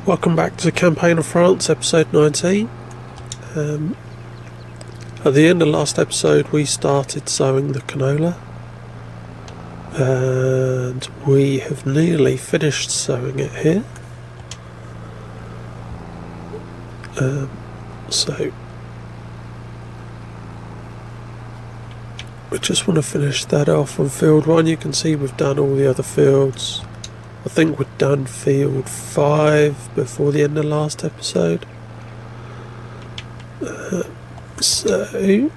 Welcome back to the Campaign of France, episode 19. At the end of last episode we started sowing the canola, and we have nearly finished sowing it here. So we just want to finish that off on field 1. You can see we've done all the other fields. I think we've done field 5 before the end of last episode. So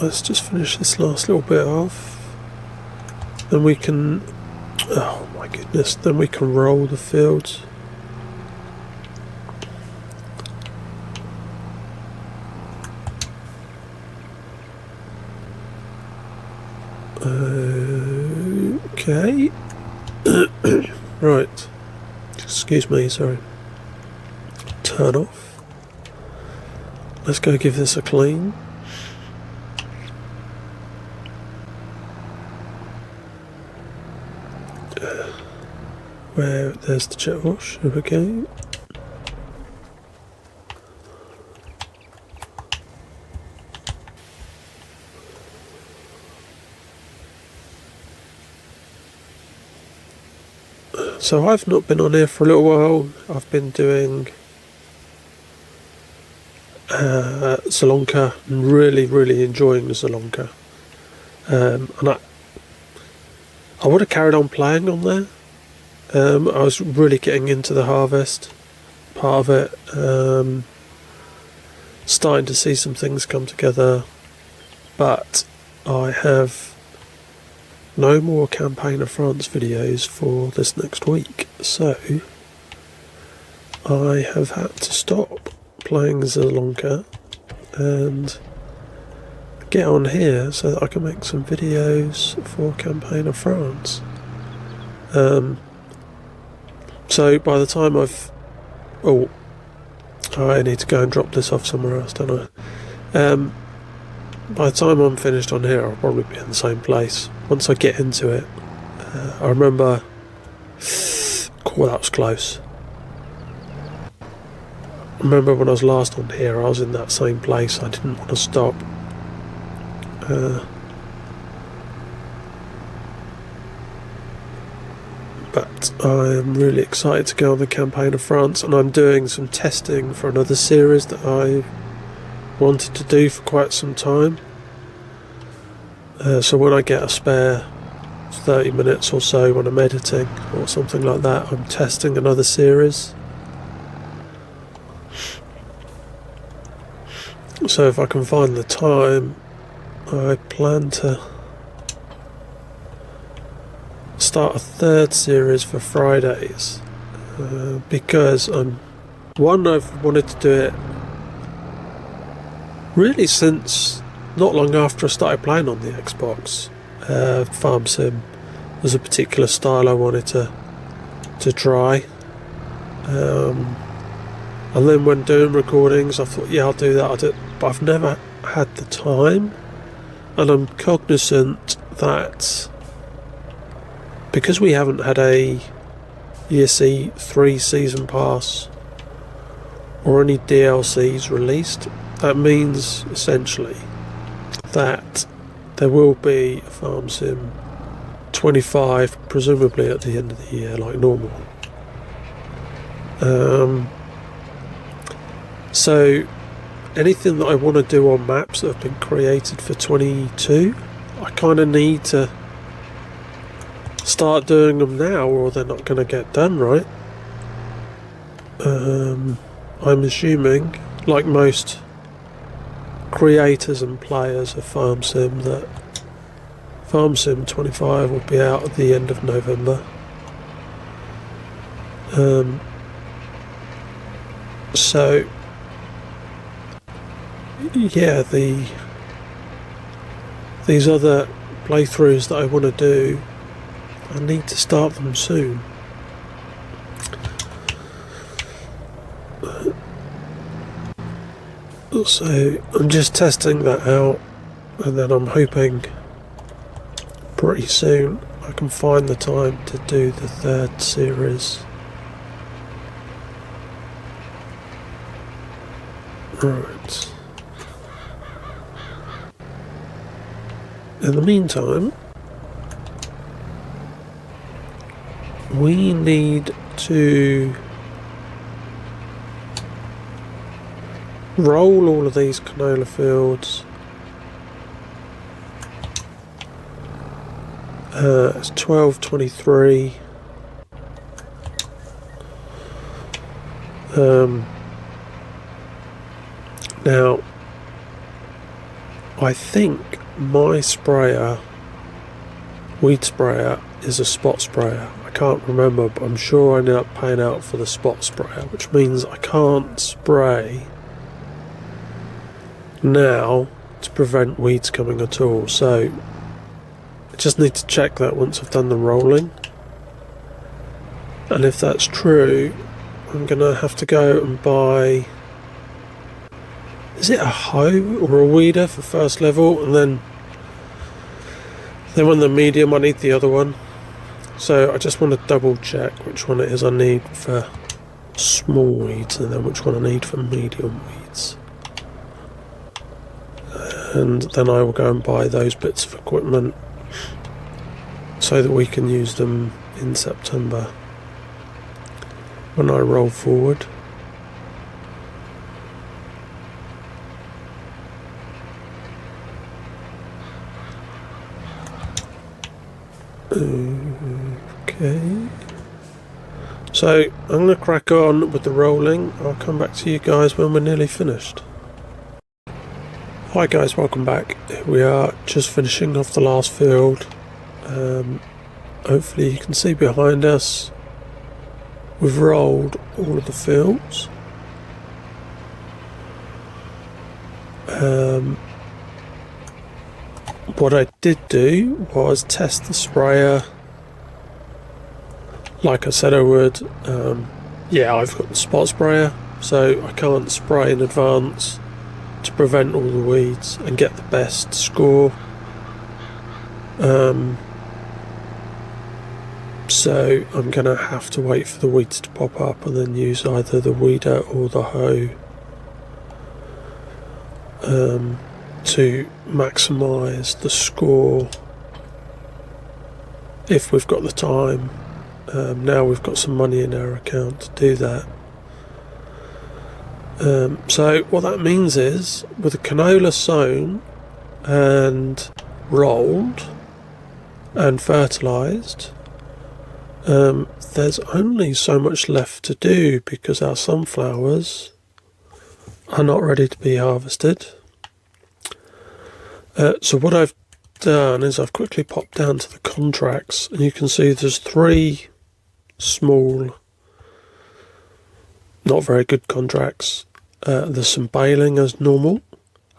let's just finish this last little bit off. Then we can, oh my goodness, then we can roll the fields. Okay. Right. Excuse me, sorry. Turn off. Let's go give this a clean. Where there's the jet wash. Here we go. So I've not been on here for a little while. I've been doing Sri Lanka and really enjoying the Sri Lanka. And I would have carried on playing on there. I was really getting into the harvest part of it. Starting to see some things come together. But I have no more Campaign of France videos for this next week, so I have had to stop playing Sri Lanka and get on here so that I can make some videos for Campaign of France. So by the time I need to go and drop this off somewhere else, don't I? By the time I'm finished on here, I'll probably be in the same place. Once I get into it, I remember, that was close. I remember when I was last on here, I was in that same place. I didn't want to stop. But I am really excited to go on the Campaign of France, and I'm doing some testing for another series that I wanted to do for quite some time. So when I get a spare 30 minutes or so when I'm editing or something like that, I'm testing another series. So if I can find the time, I plan to start a third series for Fridays, because I've wanted to do it really since not long after I started playing on the Xbox. Farm Sim was a particular style I wanted to try, and then when doing recordings I thought, yeah, I'll do that, but I've never had the time, and I'm cognizant that because we haven't had a ESC 3 season pass or any DLCs released, that means essentially that there will be a Farm Sim 25 presumably at the end of the year like normal. So anything that I want to do on maps that have been created for 22, I kind of need to start doing them now or they're not going to get done, right? I'm assuming, like most creators and players of Farm Sim, that Farm Sim 25 will be out at the end of November. So yeah, these other playthroughs that I want to do, I need to start them soon. So I'm just testing that out, and then I'm hoping pretty soon I can find the time to do the third series. Right. In the meantime, we need to roll all of these canola fields. It's 12:23. Now, I think my sprayer, weed sprayer, is a spot sprayer. I can't remember, but I'm sure I ended up paying out for the spot sprayer, which means I can't spray now to prevent weeds coming at all. So I just need to check that once I've done the rolling. And if that's true, I'm going to have to go and buy, is it a hoe or a weeder for first level, and then when the medium I need the other one. So I just want to double check which one it is I need for small weeds and then which one I need for medium weeds. And then I will go and buy those bits of equipment so that we can use them in September when I roll forward. Okay, so I'm going to crack on with the rolling. I'll come back to you guys when we're nearly finished. Hi guys, welcome back. Here we are, just finishing off the last field. Hopefully you can see behind us we've rolled all of the fields. What I did do was test the sprayer like I said I would. Yeah, I've got the spot sprayer, so I can't spray in advance to prevent all the weeds and get the best score. So I'm going to have to wait for the weeds to pop up and then use either the weeder or the hoe to maximise the score if we've got the time. Now we've got some money in our account to do that. So what that means is, with the canola sown and rolled and fertilised, there's only so much left to do because our sunflowers are not ready to be harvested. So what I've done is I've quickly popped down to the contracts, and you can see there's 3 small, not very good contracts. There's some baling as normal,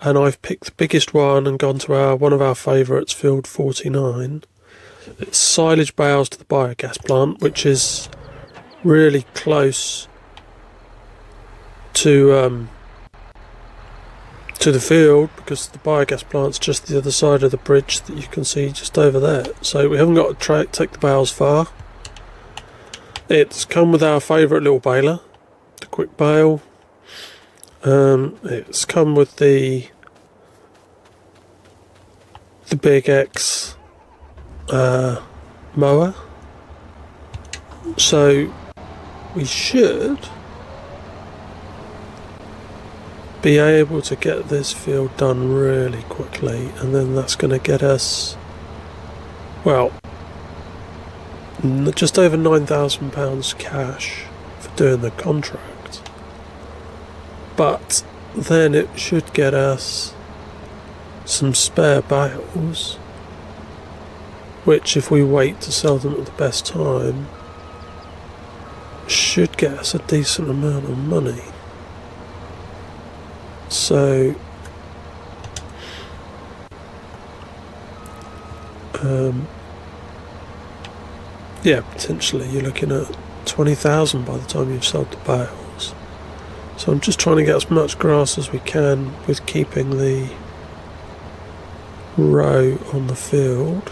and I've picked the biggest one and gone to one of our favourites, field 49. It's silage bales to the biogas plant, which is really close to the field, because the biogas plant's just the other side of the bridge that you can see just over there. So we haven't got to take the bales far. It's come with our favourite little baler, the quick bale. It's come with the Big X mower. So we should be able to get this field done really quickly, and then that's going to get us, well, just over £9,000 cash for doing the contract. But then it should get us some spare bales, which, if we wait to sell them at the best time, should get us a decent amount of money. So yeah, potentially you're looking at 20,000 by the time you've sold the bales. So I'm just trying to get as much grass as we can with keeping the row on the field.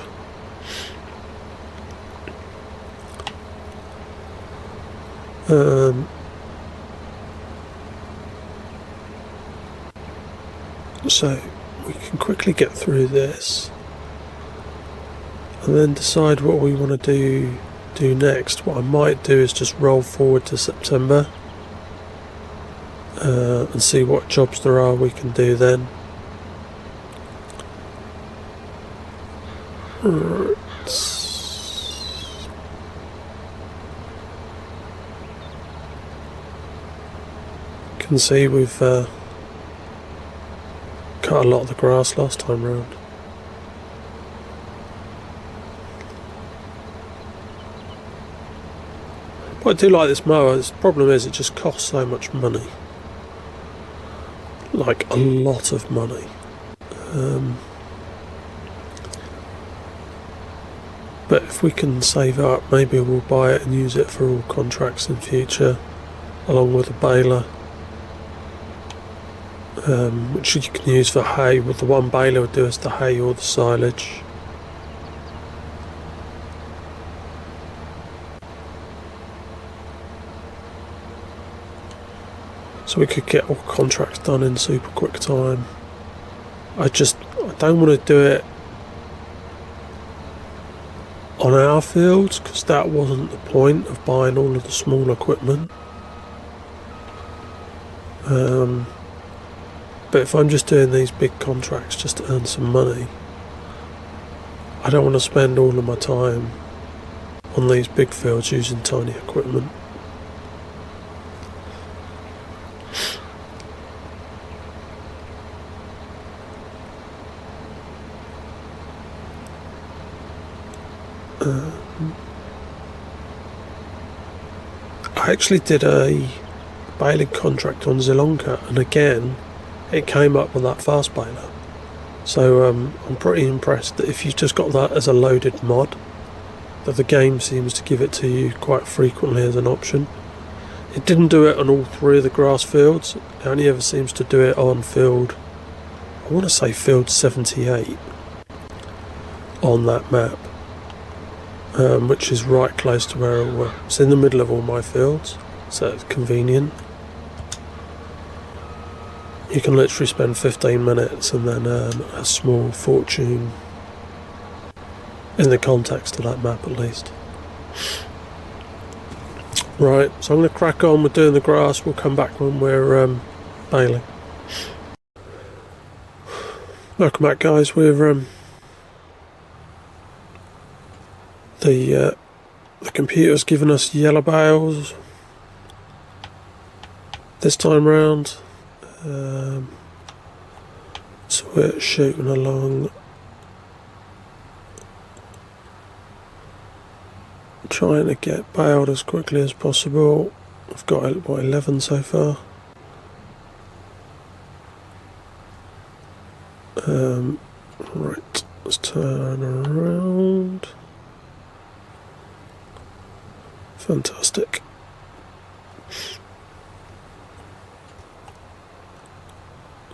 So we can quickly get through this and then decide what we want to do next. What I might do is just roll forward to September and see what jobs there are we can do then. Right. Can see we've cut a lot of the grass last time round. But I do like this mower. The problem is it just costs so much money. Like a lot of money. But if we can save up, maybe we'll buy it and use it for all contracts in future, along with a baler, which you can use for hay. With the one baler would do is the hay or the silage. So we could get all contracts done in super quick time. I don't want to do it on our fields, because that wasn't the point of buying all of the small equipment. But if I'm just doing these big contracts just to earn some money, I don't want to spend all of my time on these big fields using tiny equipment. I actually did a baling contract on Zilonka, and again it came up with that fast baler. So I'm pretty impressed that if you've just got that as a loaded mod, that the game seems to give it to you quite frequently as an option. It didn't do it on all three of the grass fields. It only ever seems to do it on field, I want to say field 78 on that map. Which is right close to where it's in the middle of all my fields, so it's convenient. You can literally spend 15 minutes and then earn a small fortune, in the context of that map at least. Right, so I'm going to crack on with doing the grass. We'll come back when we're baling. Welcome back, guys. We're the computer's given us yellow bales this time round, so we're shooting along, trying to get baled as quickly as possible. I've got 11 so far. Right, let's turn around. Fantastic.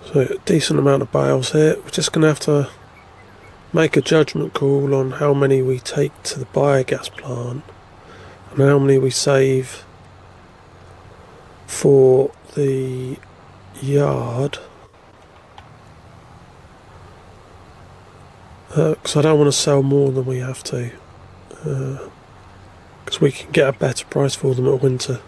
So a decent amount of bales here. We're just going to have to make a judgment call on how many we take to the biogas plant and how many we save for the yard. Because I don't want to sell more than we have to. Because we can get a better price for them at winter.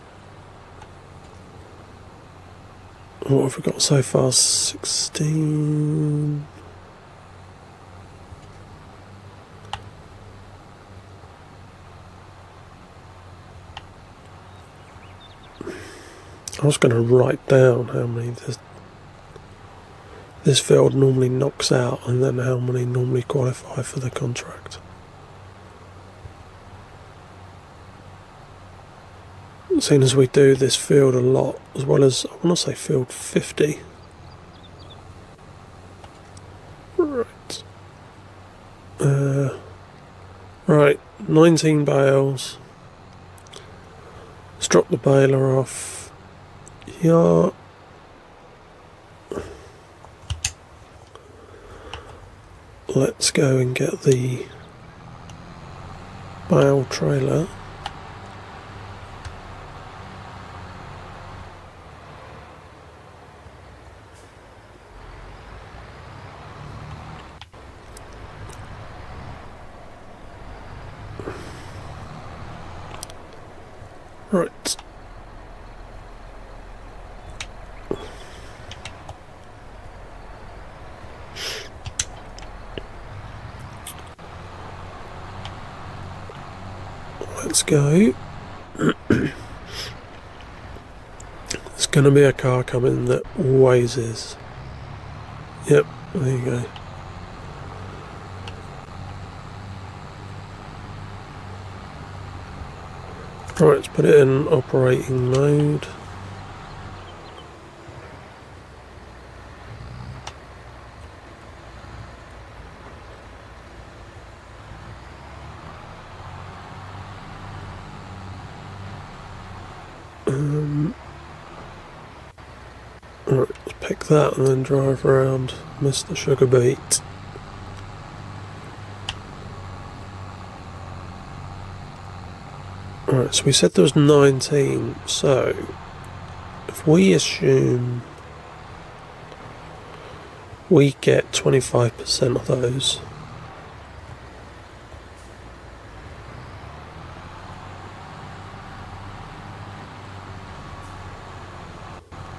What have we got so far? 16. I was going to write down how many this field normally knocks out, and then how many normally qualify for the contract. Seeing as we do this field a lot, as well as, I want to say field 50. Right. Right, 19 bales. Let's drop the baler off. Yeah. Let's go and get the bale trailer. Right. Let's go. There's going to be a car coming that always is. Yep, there you go. Right, let's put it in operating mode. Right, let's pick that and then drive around Mr. Sugar Beet. Alright, so we said there was 19, so if we assume we get 25% of those,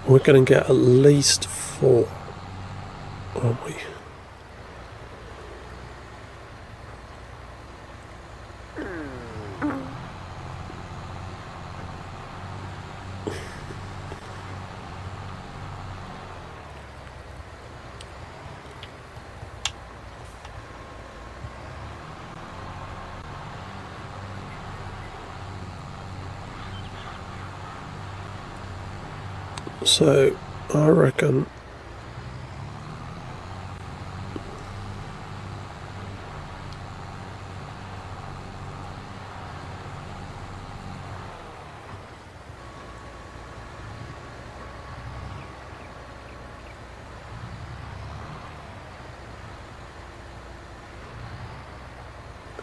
we're going to get at least 4, aren't we? So I reckon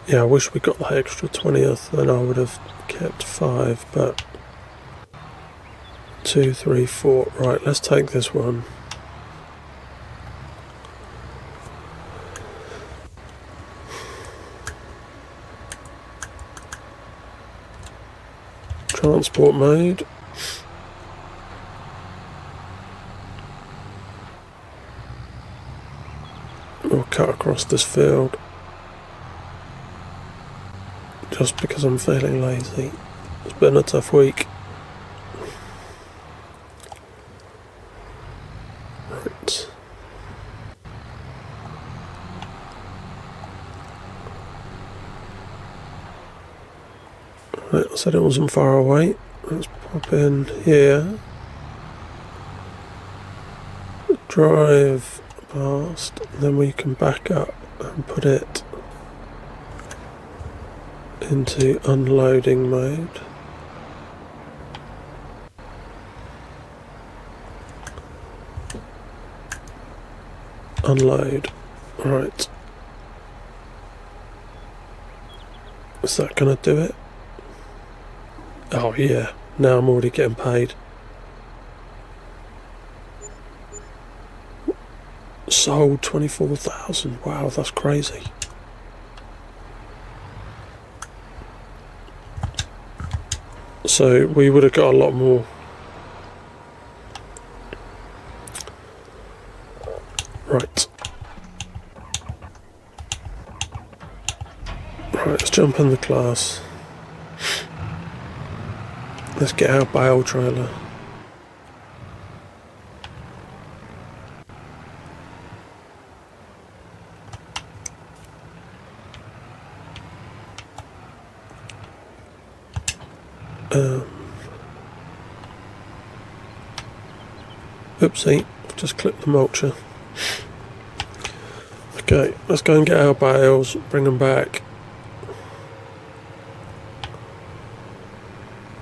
yeah, I wish we got the extra 20th, then I would have kept 5, but 2, 3, 4. Right, let's take this one. Transport mode. We'll cut across this field just because I'm feeling lazy. It's been a tough week. Right. Right, I said it wasn't far away. Let's pop in here. Drive past, and then we can back up and put it into unloading mode. Unload. Right. Is that going to do it? Oh yeah, now I'm already getting paid. Sold 24,000. Wow, that's crazy. So we would have got a lot more. Right. Right, let's jump in the class. Let's get our bale trailer. Oopsie, I've just clipped the mulcher. Okay, let's go and get our bales, bring them back.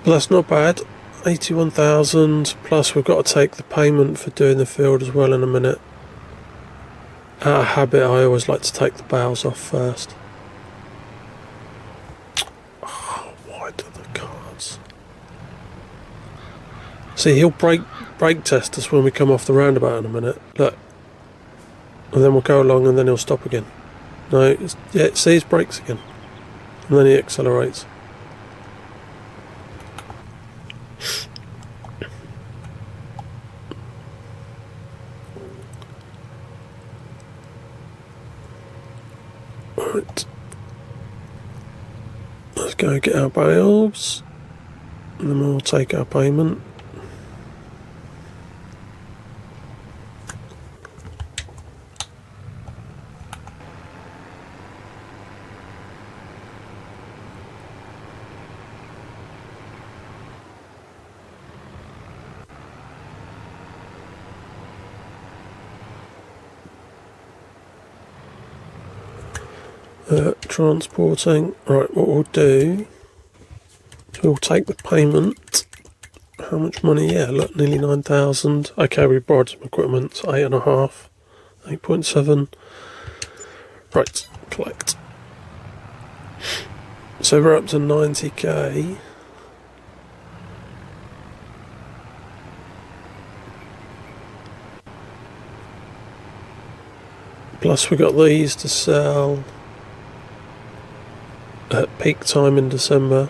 But that's not bad. 81,000 plus we've got to take the payment for doing the field as well in a minute. Out of habit, I always like to take the bales off first. Oh, why do the cards? See, he'll brake test us when we come off the roundabout in a minute. Look. And then we'll go along and then he'll stop again. No, yeah, see his brakes again. And then he accelerates. Right. Let's go get our bales, and then we'll take our payment. Transporting. Right, what we'll do is we'll take the payment. How much money? Yeah, look, nearly 9,000. Okay, we borrowed some equipment, 8.5, 8.7. Right, collect. So we're up to 90k. Plus we got these to sell at peak time in December.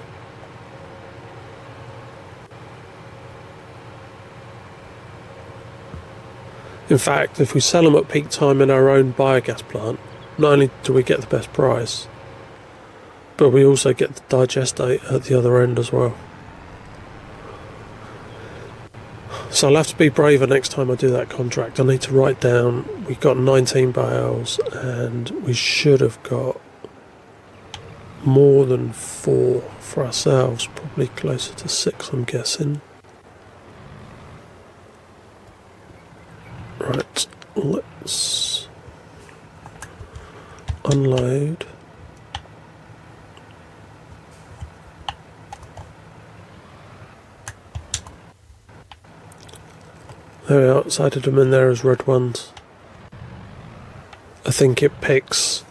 In fact, if we sell them at peak time in our own biogas plant, not only do we get the best price, but we also get the digestate at the other end as well. So I'll have to be braver next time I do that contract. I need to write down, we've got 19 bales and we should have got more than 4 for ourselves, probably closer to 6 I'm guessing. Right, let's unload. There we are, it's added them in there as red ones. I think it picks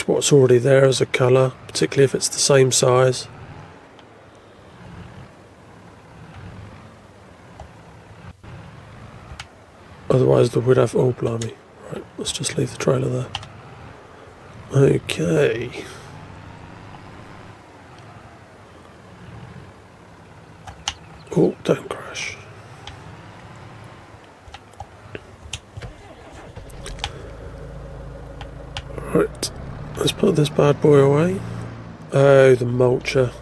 what's already there as a colour, particularly if it's the same size. Otherwise they would have, oh blimey. Right, let's just leave the trailer there. Okay. Oh, don't crash. Right, let's put this bad boy away. Oh, the mulcher.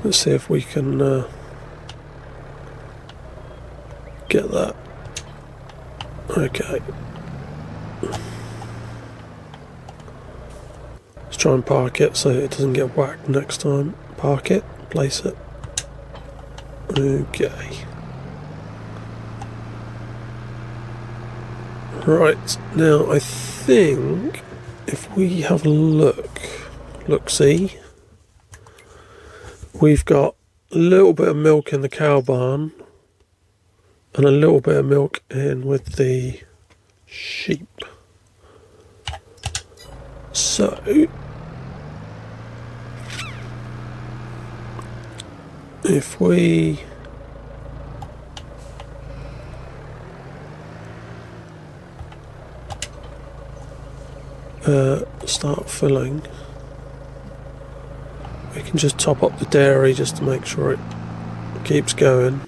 Let's see if we can get that. Okay. Let's try and park it so it doesn't get whacked next time. Park it, place it. Okay. Right, now I think if we have a look-see, we've got a little bit of milk in the cow barn and a little bit of milk in with the sheep. So if we start filling, we can just top up the dairy just to make sure it keeps going.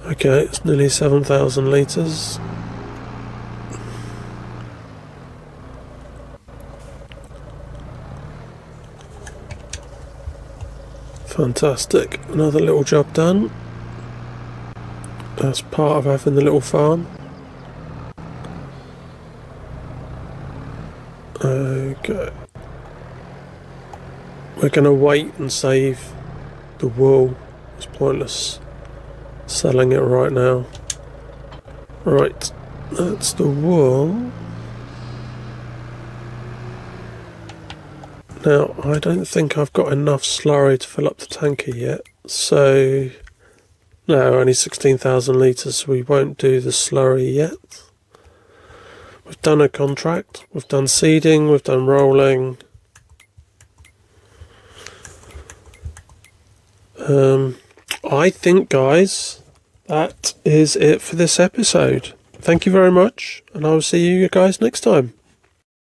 Okay, it's nearly 7,000 litres. Fantastic. Another little job done. That's part of having the little farm. Okay. We're going to wait and save the wool. It's pointless selling it right now. Right, that's the wool. Now, I don't think I've got enough slurry to fill up the tanker yet, so no, only 16,000 litres, so we won't do the slurry yet. We've done a contract, we've done seeding, we've done rolling. I I think, guys, that is it for this episode. Thank you very much, and I will see you guys next time.